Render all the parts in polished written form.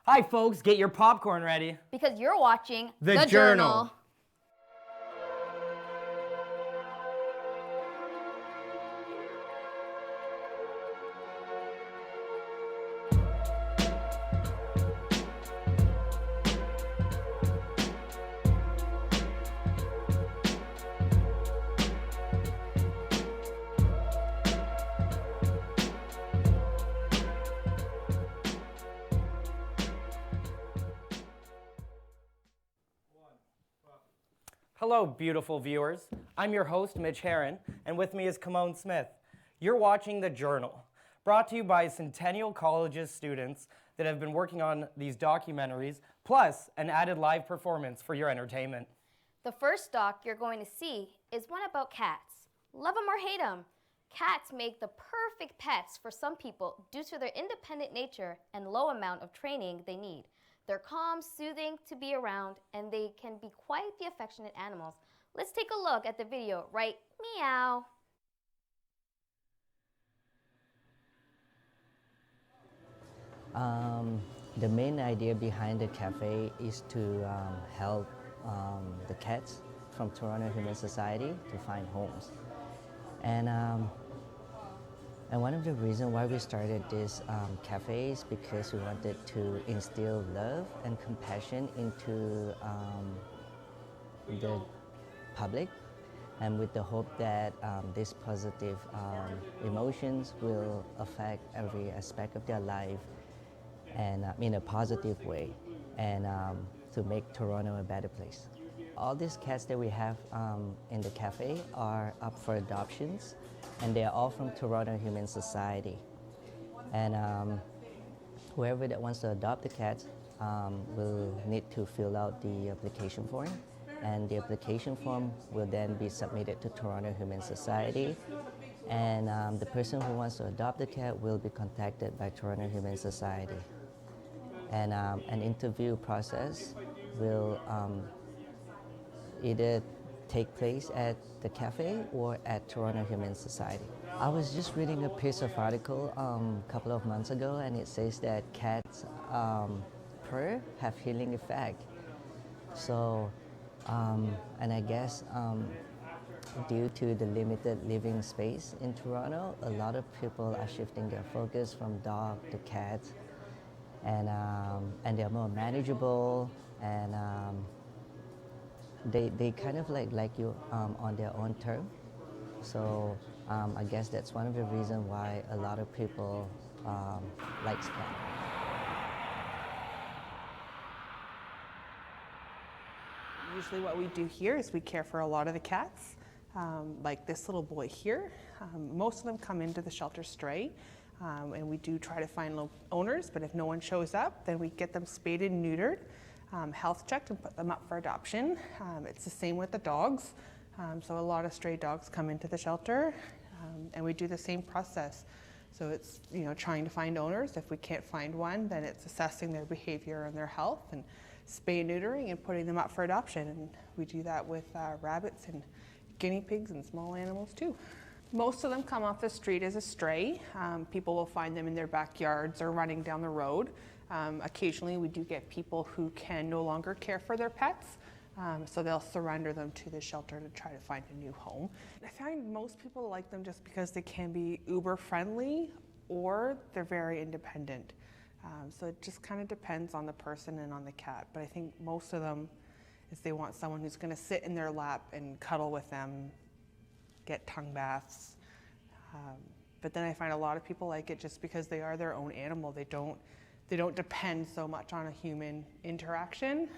Hi folks, get your popcorn ready. Because you're watching The Journal. Hello, beautiful viewers. I'm your host, Mitch Herron, and with me is Kimone Smith. You're watching The Journal, brought to you by Centennial College's students that have been working on these documentaries, plus an added live performance for your entertainment. The first doc you're going to see is one about cats. Love them or hate them, cats make the perfect pets for some people due to their independent nature and low amount of training they need. They're calm, soothing to be around, and they can be quite the affectionate animals. Let's take a look at the video, right? Meow. The main idea behind the cafe is to help the cats from Toronto Humane Society to find homes. And one of the reasons why we started this cafe is because we wanted to instill love and compassion into the public, and with the hope that these positive emotions will affect every aspect of their life and in a positive way, and to make Toronto a better place. All these cats that we have in the cafe are up for adoptions, and they are all from Toronto Humane Society. And whoever that wants to adopt the cats will need to fill out the application form, and the application form will then be submitted to Toronto Humane Society, and the person who wants to adopt the cat will be contacted by Toronto Humane Society. And an interview process will either take place at the cafe or at Toronto Humane Society. I was just reading a piece of article a couple of months ago, and it says that cats purr have healing effect. So, and I guess due to the limited living space in Toronto, a lot of people are shifting their focus from dog to cats, and they're more manageable, and they kind of like you on their own term. So I guess that's one of the reasons why a lot of people like cats. Usually what we do here is we care for a lot of the cats, like this little boy here. Most of them come into the shelter stray, and we do try to find owners, but if no one shows up, then we get them spayed and neutered, health checked, and put them up for adoption. It's the same with the dogs. So a lot of stray dogs come into the shelter, and we do the same process. So it's trying to find owners. If we can't find one, then it's assessing their behavior and their health, and spay and neutering and putting them up for adoption. And we do that with rabbits and guinea pigs and small animals too. Most of them come off the street as a stray. People will find them in their backyards or running down the road. Occasionally we do get people who can no longer care for their pets, so they'll surrender them to the shelter to try to find a new home. I find most people like them just because they can be uber friendly or they're very independent. So it just kind of depends on the person and on the cat, but I think most of them is they want someone who's going to sit in their lap and cuddle with them, get tongue baths. But then I find a lot of people like it just because they are their own animal. They don't depend so much on a human interaction.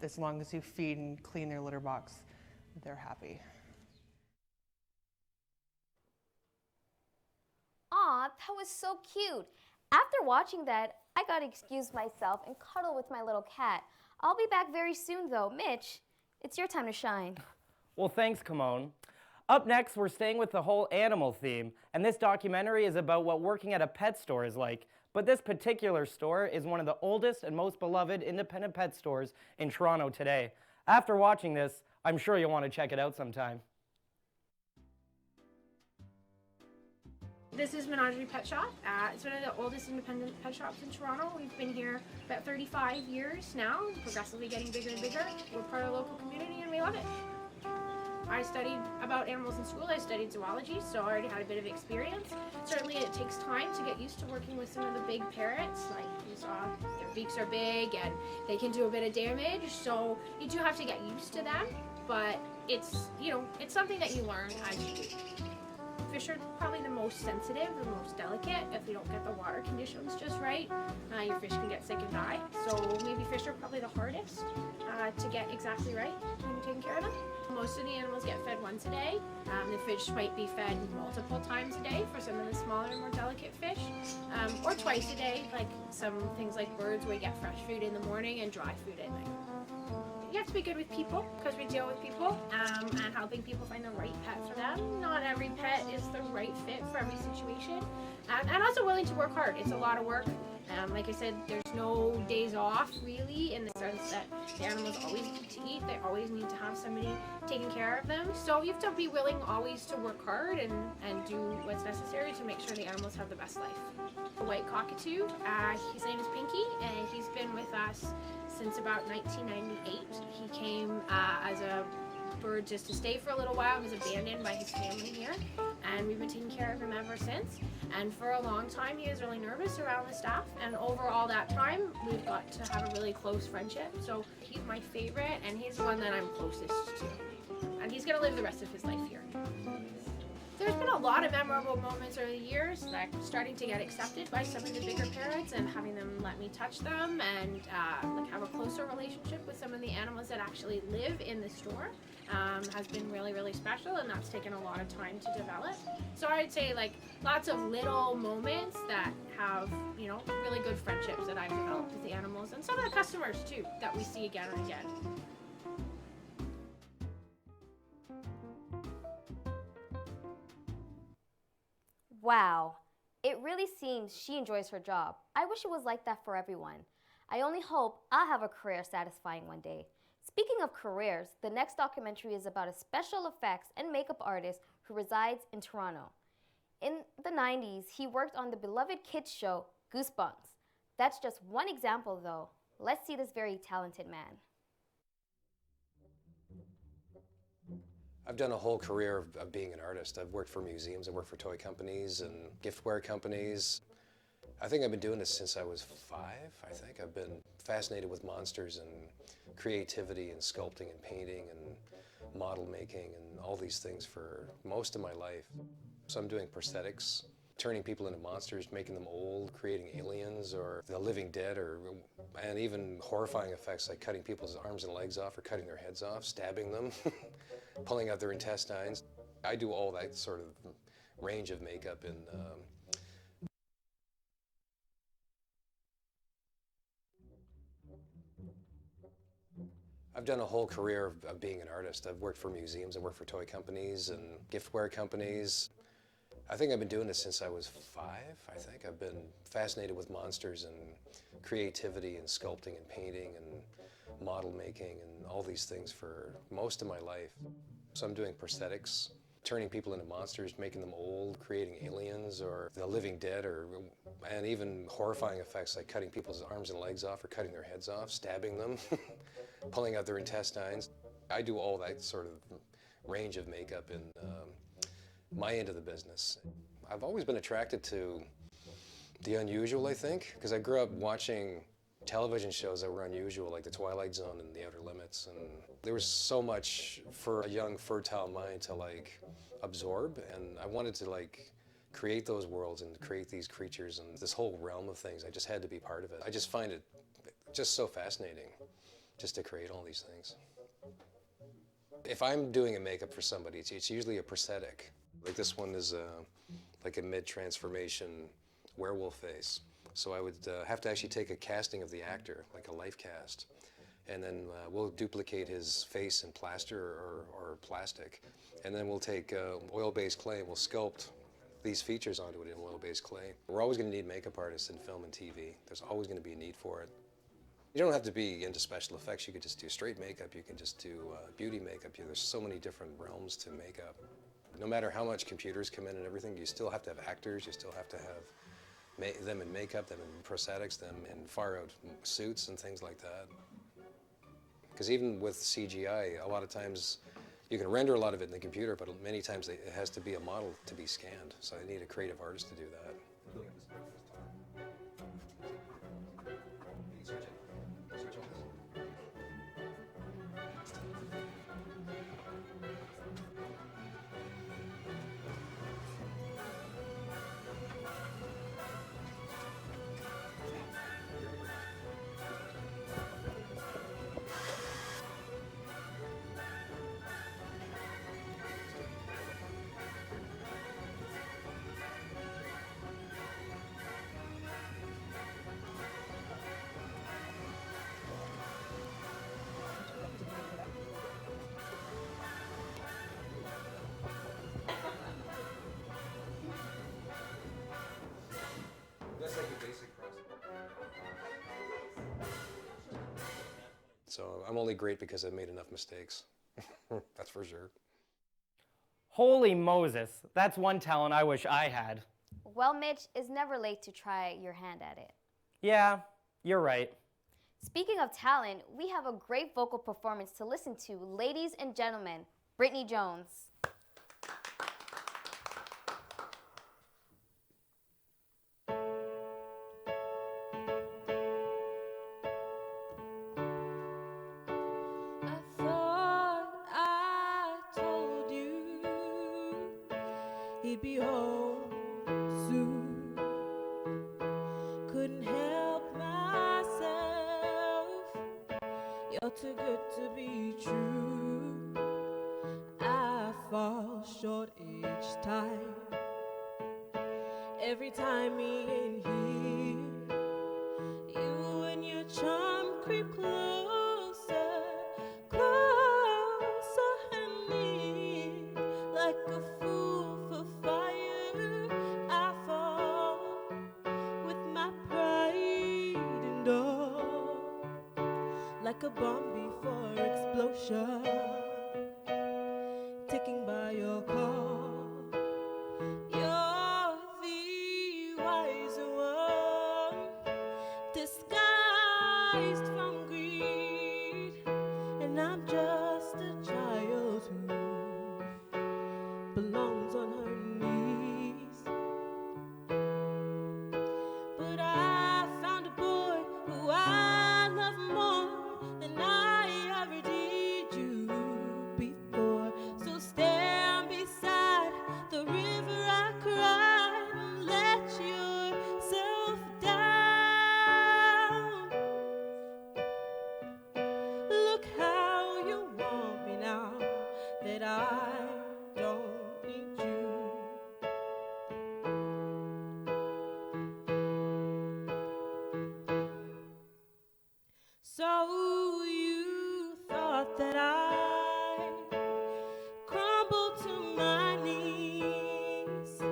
As long as you feed and clean their litter box, they're happy. Aw, that was so cute. After watching that, I gotta excuse myself and cuddle with my little cat. I'll be back very soon though. Mitch, it's your time to shine. Well, thanks, Kimone. Up next, we're staying with the whole animal theme, and this documentary is about what working at a pet store is like. But this particular store is one of the oldest and most beloved independent pet stores in Toronto today. After watching this, I'm sure you'll want to check it out sometime. This is Menagerie Pet Shop. It's one of the oldest independent pet shops in Toronto. We've been here about 35 years now, progressively getting bigger and bigger. We're part of the local community and we love it. I studied about animals in school. I studied zoology, so I already had a bit of experience. Certainly it takes time to get used to working with some of the big parrots. Like you saw, their beaks are big and they can do a bit of damage, so you do have to get used to them, but it's something that you learn as you do. Fish are probably the most sensitive, the most delicate. If you don't get the water conditions just right, your fish can get sick and die. So maybe fish are probably the hardest to get exactly right when you're taking care of them. Most of the animals get fed once a day. The fish might be fed multiple times a day for some of the smaller, more delicate fish, or twice a day, like some things like birds where you get fresh food in the morning and dry food at night. You have to be good with people because we deal with people and helping people find the right pet for them. Not every pet is the right fit for every situation. And also willing to work hard. It's a lot of work. Like I said, there's no days off really, in the sense that the animals always need to eat. They always need to have somebody taking care of them. So you have to be willing always to work hard and do what's necessary to make sure the animals have the best life. The white cockatoo, his name is Pinky, and he's been with us since about 1998. He came as a bird just to stay for a little while. He was abandoned by his family here, and we've been taking care of him ever since. And for a long time he was really nervous around the staff, and over all that time we've got to have a really close friendship. So he's my favorite, and he's the one that I'm closest to, and he's going to live the rest of his life here. There's been a lot of memorable moments over the years, like starting to get accepted by some of the bigger parrots and having them let me touch them and like have a closer relationship with some of the animals that actually live in the store has been really, really special, and that's taken a lot of time to develop. So I'd say like lots of little moments that have, really good friendships that I've developed with the animals and some of the customers too that we see again and again. Wow, it really seems she enjoys her job. I wish it was like that for everyone. I only hope I'll have a career satisfying one day. Speaking of careers, the next documentary is about a special effects and makeup artist who resides in Toronto. In the 90s, he worked on the beloved kids show Goosebumps. That's just one example though. Let's see this very talented man. I've done a whole career of being an artist. I've worked for museums, I've worked for toy companies and giftware companies. I think I've been doing this since I was 5, I think. I've been fascinated with monsters and creativity and sculpting and painting and model making and all these things for most of my life. So I'm doing prosthetics, turning people into monsters, making them old, creating aliens or the living dead, and even horrifying effects like cutting people's arms and legs off or cutting their heads off, stabbing them, pulling out their intestines. I do all that sort of range of makeup and I've done a whole career of being an artist. I've worked for museums, I've worked for toy companies and giftware companies. I think I've been doing this since I was 5, I think. I've been fascinated with monsters and creativity and sculpting and painting and model making and all these things for most of my life. So I'm doing prosthetics, turning people into monsters, making them old, creating aliens or the living dead, and even horrifying effects like cutting people's arms and legs off or cutting their heads off, stabbing them, pulling out their intestines. I do all that sort of range of makeup in my end of the business. I've always been attracted to the unusual, I think, because I grew up watching television shows that were unusual, like The Twilight Zone and The Outer Limits, and there was so much for a young, fertile mind to absorb, and I wanted to create those worlds and create these creatures and this whole realm of things. I just had to be part of it. I just find it just so fascinating just to create all these things. If I'm doing a makeup for somebody, it's usually a prosthetic. Like this one is like a mid-transformation werewolf face. So I would have to actually take a casting of the actor, like a life cast, and then we'll duplicate his face in plaster or plastic. And then we'll take oil-based clay and we'll sculpt these features onto it in oil-based clay. We're always going to need makeup artists in film and TV. There's always going to be a need for it. You don't have to be into special effects. You could just do straight makeup. You can just do beauty makeup. There's so many different realms to makeup. No matter how much computers come in and everything, you still have to have actors, you still have to have them in makeup, them in prosthetics, them in far-out suits and things like that. Because even with CGI, a lot of times you can render a lot of it in the computer, but many times it has to be a model to be scanned. So they need a creative artist to do that. That's like a basic So I'm only great because I've made enough mistakes. That's for sure. Holy Moses, that's one talent I wish I had. Well, Mitch, it's never late to try your hand at it. Yeah, you're right. Speaking of talent, we have a great vocal performance to listen to. Ladies and gentlemen, Brittany Jones. He'd be home soon. Couldn't help myself. You're too good to be true. I fall short each time. Every time he ain't here, you and your charm creep closer, closer and near, like a fool for fire. I fall with my pride and all, like a bomb before explosion, ticking by your call. You're the wiser one, disguised from greed, and I'm just a child who belongs on her knees. But I found a boy who I love more than I ever did you before. So stand beside the river I cried and let yourself down. Look how you want me now that I don't need you. So you thought that I crumbled to my knees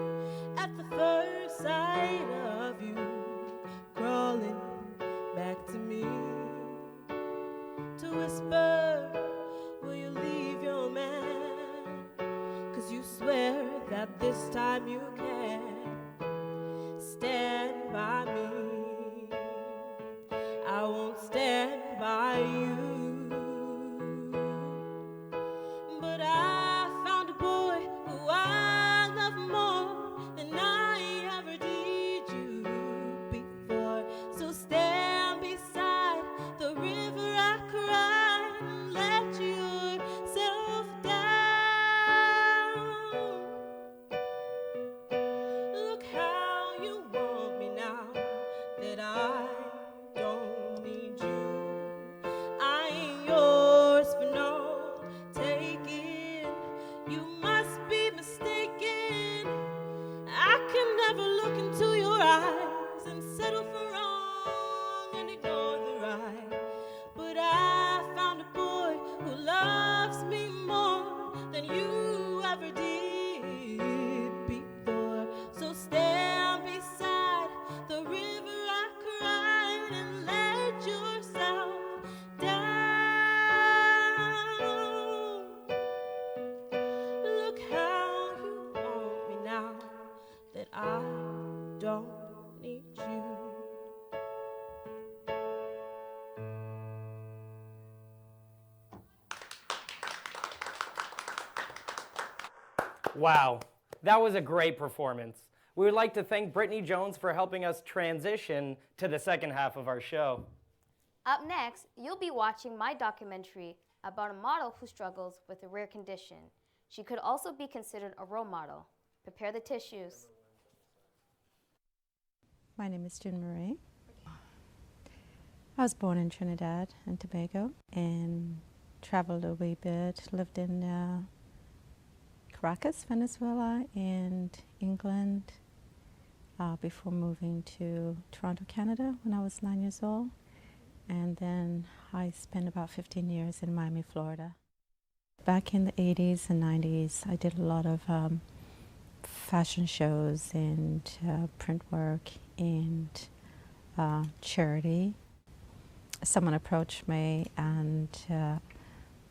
at the first sight of you crawling back to me to whisper, will you leave your man? 'Cause you swear that this time you can stand by me. I won't stand by you. But I found a boy who I love more than I ever did you before. So stand beside the river I cried and let yourself down. Look how you want me now that I don't need you. Wow, that was a great performance. We would like to thank Brittany Jones for helping us transition to the second half of our show. Up next, you'll be watching my documentary about a model who struggles with a rare condition. She could also be considered a role model. Prepare the tissues. My name is June Marie. I was born in Trinidad and Tobago and traveled a wee bit, lived in Caracas, Venezuela, and England before moving to Toronto, Canada when I was 9 years old. And then I spent about 15 years in Miami, Florida. Back in the 80s and 90s, I did a lot of fashion shows and print work and charity. Someone approached me and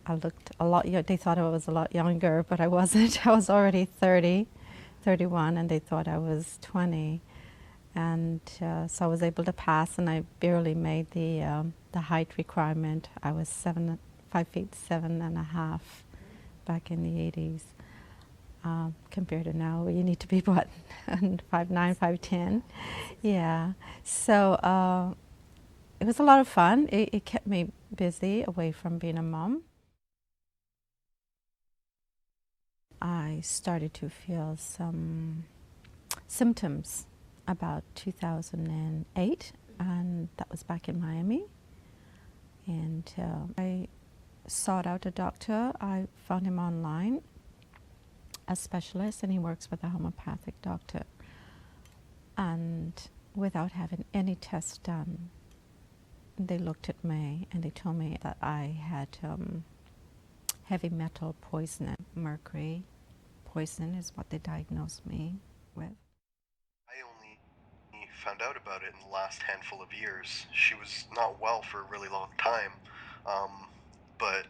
I looked a lot, they thought I was a lot younger, but I wasn't. I was already 30, 31, and they thought I was 20. And so I was able to pass, and I barely made the height requirement. I was 5 feet 7.5 back in the 80s. Compared to now, you need to be what, 5'9", 5'10". Yeah. So it was a lot of fun. It kept me busy away from being a mom. I started to feel some symptoms about 2008, and that was back in Miami. And I sought out a doctor. I found him online, a specialist, and he works with a homeopathic doctor. And without having any tests done, they looked at me and they told me that I had heavy metal poisoning. Mercury poison is what they diagnosed me with. I only found out about it in the last handful of years. She was not well for a really long time, but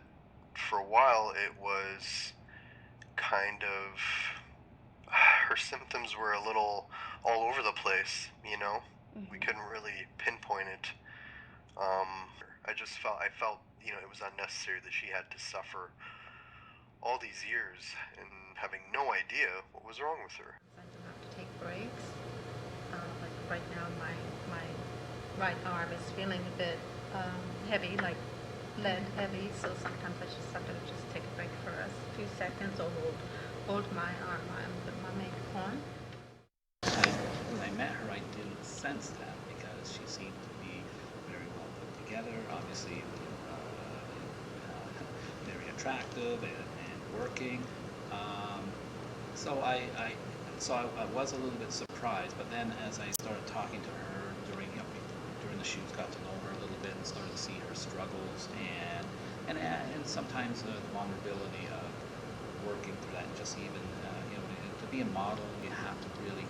for a while it was kind of, her symptoms were a little all over the place, you know? We couldn't really pinpoint it. I felt, you know, it was unnecessary that she had to suffer all these years and having no idea what was wrong with her. I do have to take breaks. Like right now, my right arm is feeling a bit heavy, like lead heavy. So sometimes I just have to take a break for a few seconds or hold my arm and put my makeup on. When I met her, I didn't sense that because she seemed to be very well put together, obviously very attractive and working. So I was a little bit surprised, but then as I started talking to her during the shoots, got to know her a little bit and started to see her struggles and sometimes the vulnerability of working through that. And just even to be a model, you have to really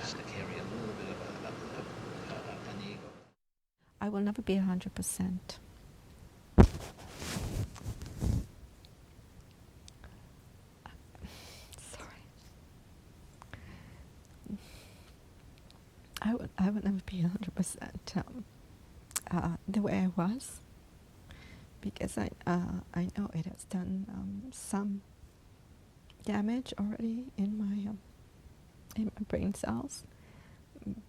carry a little bit of an ego. I will never be 100%. I would never be 100% the way I was, because I know it has done some damage already in my brain cells,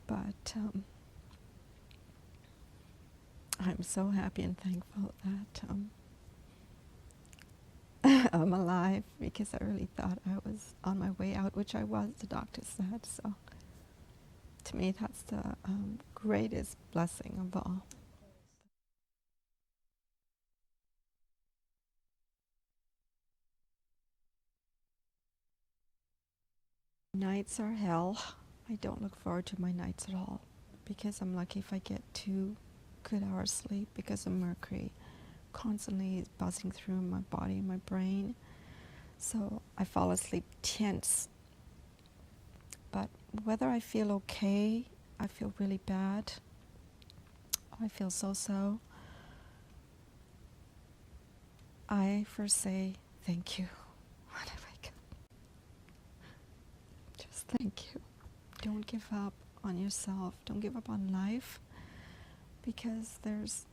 but I'm so happy and thankful that I'm alive, because I really thought I was on my way out, which I was, the doctor said. So to me, that's the greatest blessing of all. Nights are hell. I don't look forward to my nights at all, because I'm lucky if I get 2 good hours sleep, because of mercury constantly is buzzing through my body and my brain. So I fall asleep tense. But whether I feel okay, I feel really bad, I feel so-so, I first say thank you when I wake up. Just thank you. Don't give up on yourself. Don't give up on life, because there's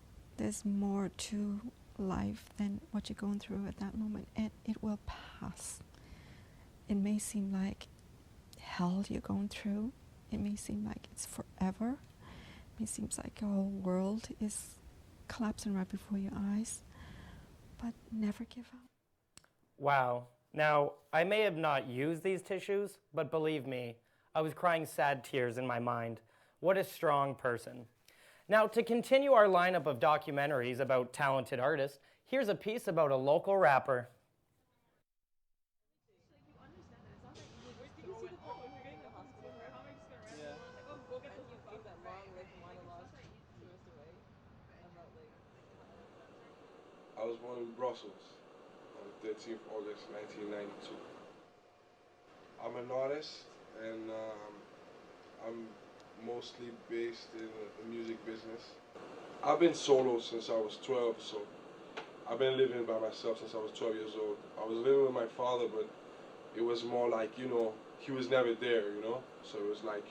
more to life than what you're going through at that moment, and it will pass. it may seem like hell you're going through. It may seem like it's forever. It seems like your whole world is collapsing right before your eyes. But never give up. Wow. Now, I may have not used these tissues, but believe me, I was crying sad tears in my mind. What a strong person. Now, to continue our lineup of documentaries about talented artists, here's a piece about a local rapper. I was born in Brussels on the 13th of August 1992. I'm an artist, and I'm mostly based in the music business. I've been solo since I was 12, so I've been living by myself since I was 12 years old. I was living with my father, but it was more like, you know, he was never there, you know? So it was like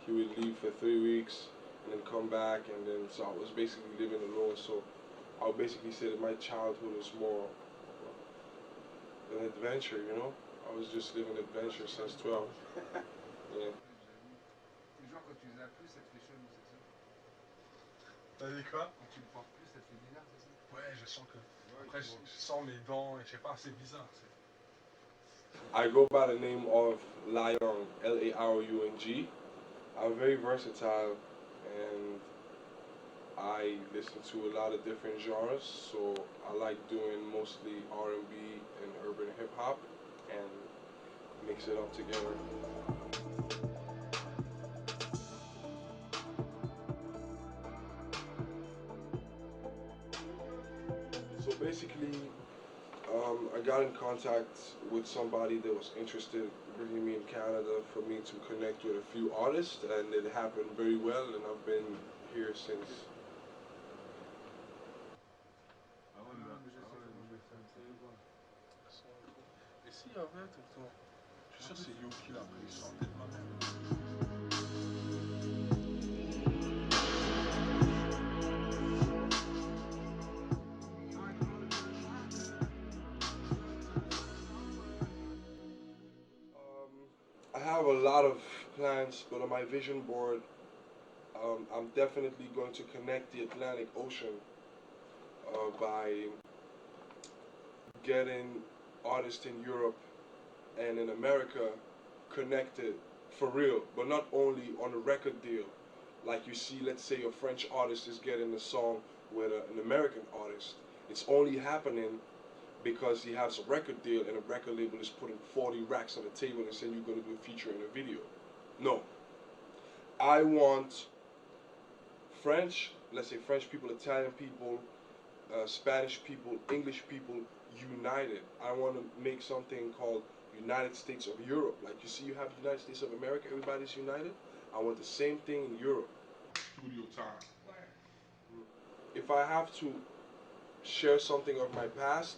he would leave for 3 weeks and then come back, and then so I was basically living alone. So I would basically say that my childhood was more an adventure, you know? I was just living adventure since 12. Yeah. T'as dit quoi? Quand tu le portes plus, ça te fait bizarre, c'est ça? Ouais, je sens que. Après, je sens mes dents et je sais pas, c'est bizarre. I go by the name of Layoung, Laroung. I'm very versatile and I listen to a lot of different genres, so I like doing mostly R&B and urban hip hop and mix it up together. So basically, I got in contact with somebody that was interested in bringing me in Canada for me to connect with a few artists, and it happened very well, and I've been here since. Et si en fait, je suis sûr que c'est Yo qui l'a pris, je sentais de ma mère. I have a lot of plans, but on my vision board, I'm definitely going to connect the Atlantic Ocean by getting artists in Europe and in America connected for real, but not only on a record deal. Like you see, let's say a French artist is getting a song with an American artist. It's only happening because he has a record deal and a record label is putting 40 racks on the table and saying you're going to do a feature in a video. No. I want French, let's say French people, Italian people, Spanish people, English people united. I want to make something called United States of Europe. Like you see, you have United States of America, everybody's united. I want the same thing in Europe. Studio time. If I have to share something of my past.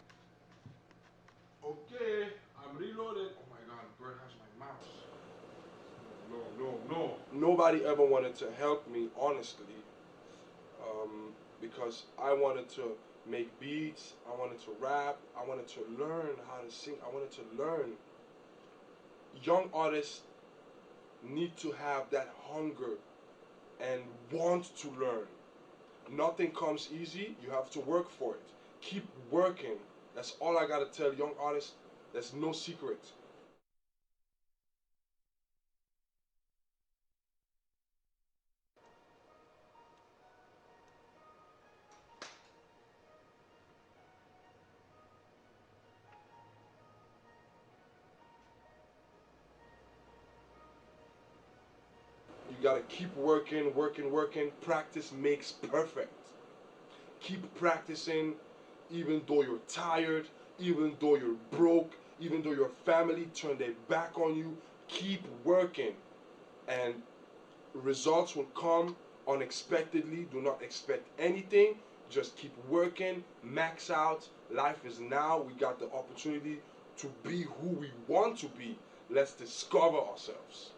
Okay, I'm reloaded. Oh my god, Bird has my mouse. No. Nobody ever wanted to help me, honestly, because I wanted to make beats, I wanted to rap, I wanted to learn how to sing, I wanted to learn. Young artists need to have that hunger and want to learn. Nothing comes easy, you have to work for it. Keep working. That's all I gotta tell young artists. There's no secret. You gotta keep working. Practice makes perfect. Keep practicing even though you're tired, even though you're broke, even though your family turned their back on you. Keep working and results will come unexpectedly. Do not expect anything. Just keep working, max out. Life is now. We got the opportunity to be who we want to be. Let's discover ourselves.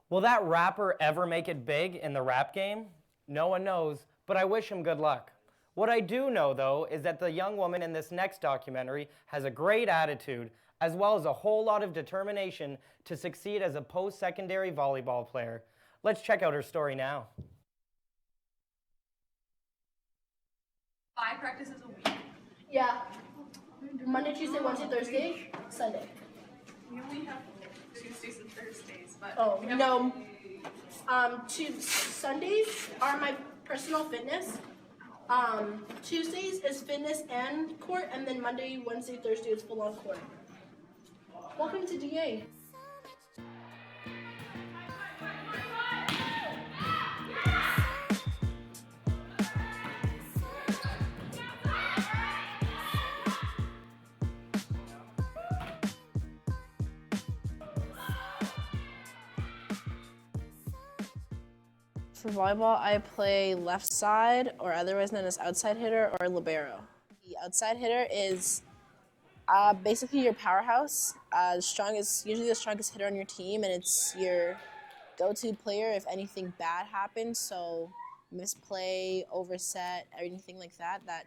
Will that rapper ever make it big in the rap game? No one knows, but I wish him good luck. What I do know, though, is that the young woman in this next documentary has a great attitude, as well as a whole lot of determination to succeed as a post-secondary volleyball player. Let's check out her story now. 5 practices a week? Yeah. Monday, Tuesday, Wednesday, Thursday, Sunday. We only have Tuesdays and Thursdays, but Oh, no. Sundays are my personal fitness. Tuesdays is fitness and court, and then Monday, Wednesday, Thursday is full-on court. Welcome to DA. For volleyball, I play left side, or otherwise known as outside hitter or libero. The outside hitter is basically your powerhouse, usually the strongest hitter on your team, and it's your go-to player if anything bad happens, so misplay, overset, or anything like that, that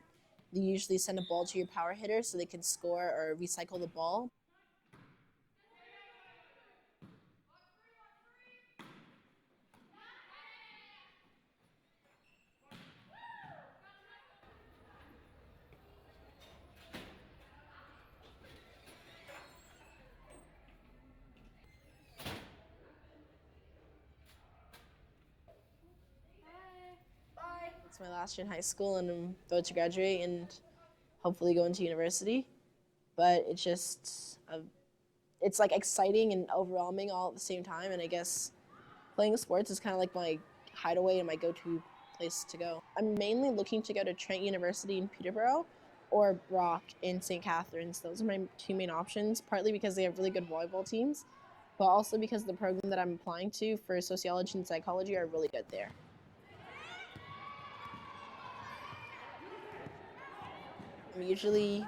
you usually send a ball to your power hitter so they can score or recycle the ball. It's my last year in high school, and I'm about to graduate and hopefully go into university. But it's just, it's like exciting and overwhelming all at the same time. And I guess playing sports is kind of like my hideaway and my go-to place to go. I'm mainly looking to go to Trent University in Peterborough or Brock in St. Catharines. Those are my 2 main options, partly because they have really good volleyball teams, but also because the program that I'm applying to for sociology and psychology are really good there. I'm usually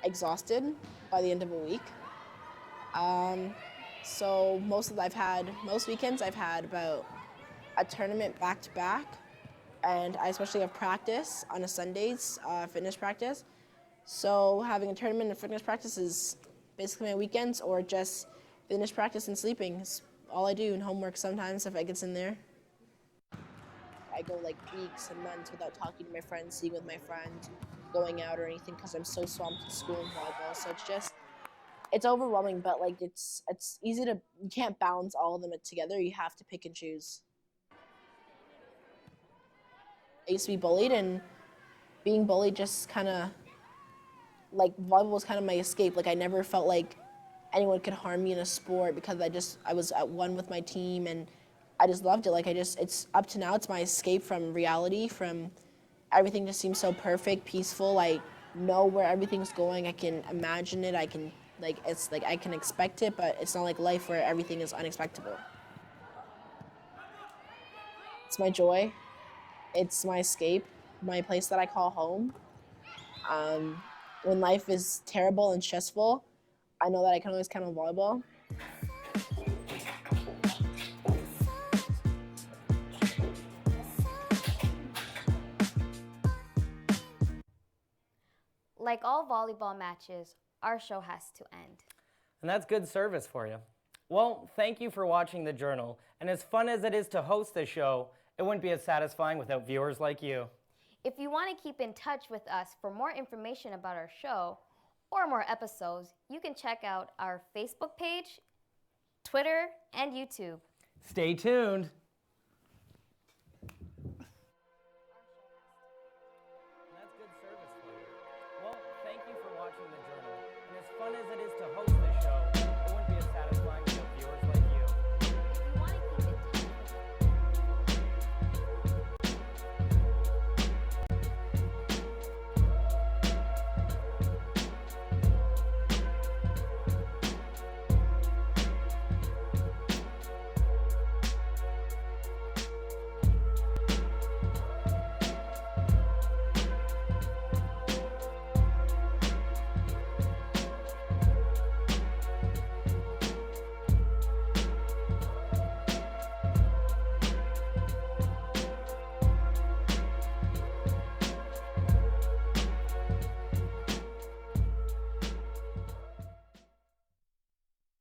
exhausted by the end of a week. So most weekends I've had about a tournament back to back, and I especially have practice on a Sundays, fitness practice. So having a tournament and fitness practice is basically my weekends, or just fitness practice and sleeping is all I do, and homework sometimes if I get in there. I go like weeks and months without talking to my friends, seeing with my friends, going out or anything, because I'm so swamped in school and volleyball. So it's overwhelming, but like it's easy to, you can't balance all of them together. You have to pick and choose. I used to be bullied, and being bullied just kind of, like volleyball was kind of my escape. Like I never felt like anyone could harm me in a sport because I was at one with my team, and I just loved it. Like it's up to now, it's my escape from reality, from everything just seems so perfect, peaceful. I know where everything's going. I can imagine it. I can I can expect it, but it's not like life where everything is unexpected. It's my joy. It's my escape, my place that I call home. When life is terrible and stressful, I know that I can always count on volleyball. Like all volleyball matches, our show has to end. And that's good service for you. Well, thank you for watching The Journal. And as fun as it is to host the show, it wouldn't be as satisfying without viewers like you. If you want to keep in touch with us for more information about our show or more episodes, you can check out our Facebook page, Twitter, and YouTube. Stay tuned.